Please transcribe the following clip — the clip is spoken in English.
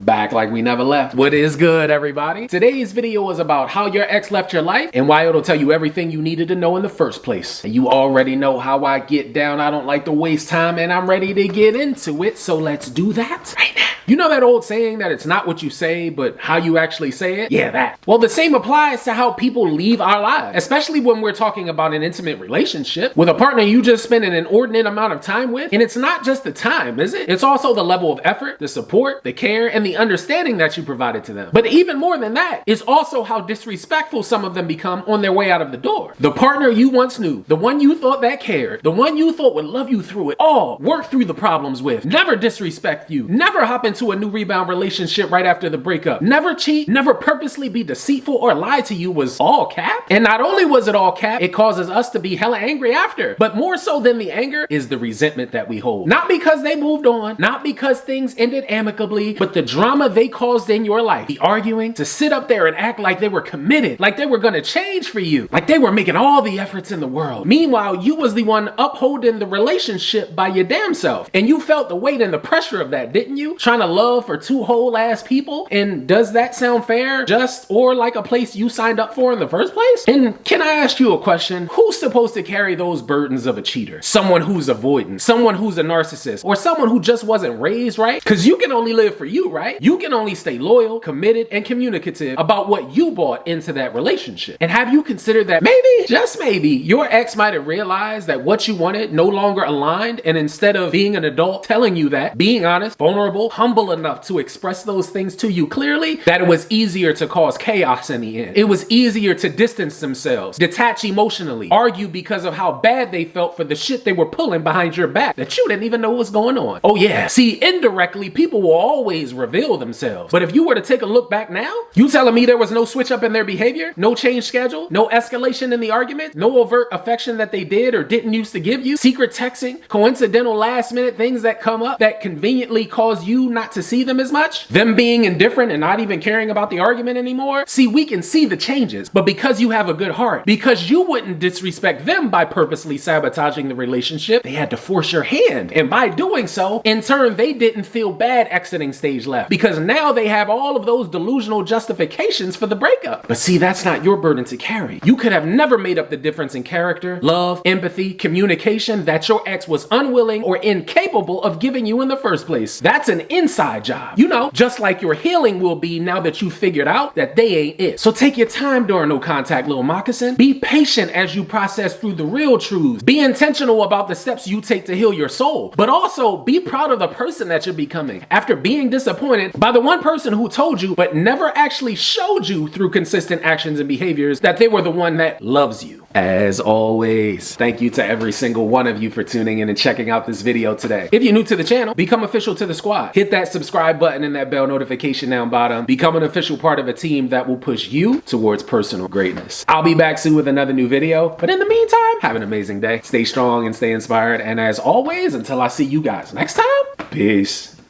Back like we never left. What is good, everybody? Today's video is about how your ex left your life and why it'll tell you everything you needed to know in the first place. And you already know how I get down. I don't like to waste time and I'm ready to get into it. So let's do that right now. You know that old saying that it's not what you say, but how you actually say it? Yeah, that. Well, the same applies to how people leave our lives, especially when we're talking about an intimate relationship with a partner you just spent an inordinate amount of time with. And it's not just the time, is it? It's also the level of effort, the support, the care, and the understanding that you provided to them. But even more than that, it's also how disrespectful some of them become on their way out of the door. The partner you once knew, the one you thought that cared, the one you thought would love you through it all, work through the problems with, never disrespect you, never hop into a new rebound relationship right after the breakup, never cheat, never purposely be deceitful or lie to you was all cap. And not only was it all cap, it causes us to be hella angry after. But more so than the anger is the resentment that we hold. Not because they moved on, not because things ended amicably, but the drama they caused in your life. The arguing, to sit up there and act like they were committed, like they were gonna change for you, like they were making all the efforts in the world. Meanwhile, you was the one upholding the relationship by your damn self. And you felt the weight and the pressure of that, didn't you? Trying to love for two whole ass people? And does that sound fair, just, or like a place you signed up for in the first place? And can I ask you a question? Who's supposed to carry those burdens of a cheater? Someone who's avoidant, someone who's a narcissist, or someone who just wasn't raised right? Because you can only live for you, right? You can only stay loyal, committed, and communicative about what you brought into that relationship. And have you considered that maybe, just maybe, your ex might have realized that what you wanted no longer aligned, and instead of being an adult telling you that, being honest, vulnerable, humble enough to express those things to you clearly, that it was easier to cause chaos in the end. It was easier to distance themselves, detach emotionally, argue because of how bad they felt for the shit they were pulling behind your back that you didn't even know was going on. Oh yeah, see, indirectly, people will always reveal themselves. But if you were to take a look back now, you telling me there was no switch up in their behavior, no change schedule, no escalation in the argument, no overt affection that they did or didn't used to give you, secret texting, coincidental last minute things that come up that conveniently cause you not to see them as much, them being indifferent and not even caring about the argument anymore. See, we can see the changes, but because you have a good heart, because you wouldn't disrespect them by purposely sabotaging the relationship, they had to force your hand. And by doing so, in turn, they didn't feel bad exiting stage left, because now they have all of those delusional justifications for the breakup. But see, that's not your burden to carry. You could have never made up the difference in character, love, empathy, communication that your ex was unwilling or incapable of giving you in the first place. That's an inside job. You know, just like your healing will be now that you figured out that they ain't it. So take your time during no contact, little moccasin. Be patient as you process through the real truths. Be intentional about the steps you take to heal your soul, but also be proud of the person that you're becoming after being disappointed by the one person who told you but never actually showed you through consistent actions and behaviors that they were the one that loves you. As always, thank you to every single one of you for tuning in and checking out this video today. If you're new to the channel, become official to the squad. Hit that subscribe button and that bell notification down bottom. Become an official part of a team that will push you towards personal greatness. I'll be back soon with another new video, but in the meantime, have an amazing day. Stay strong and stay inspired. And as always, until I see you guys next time, peace.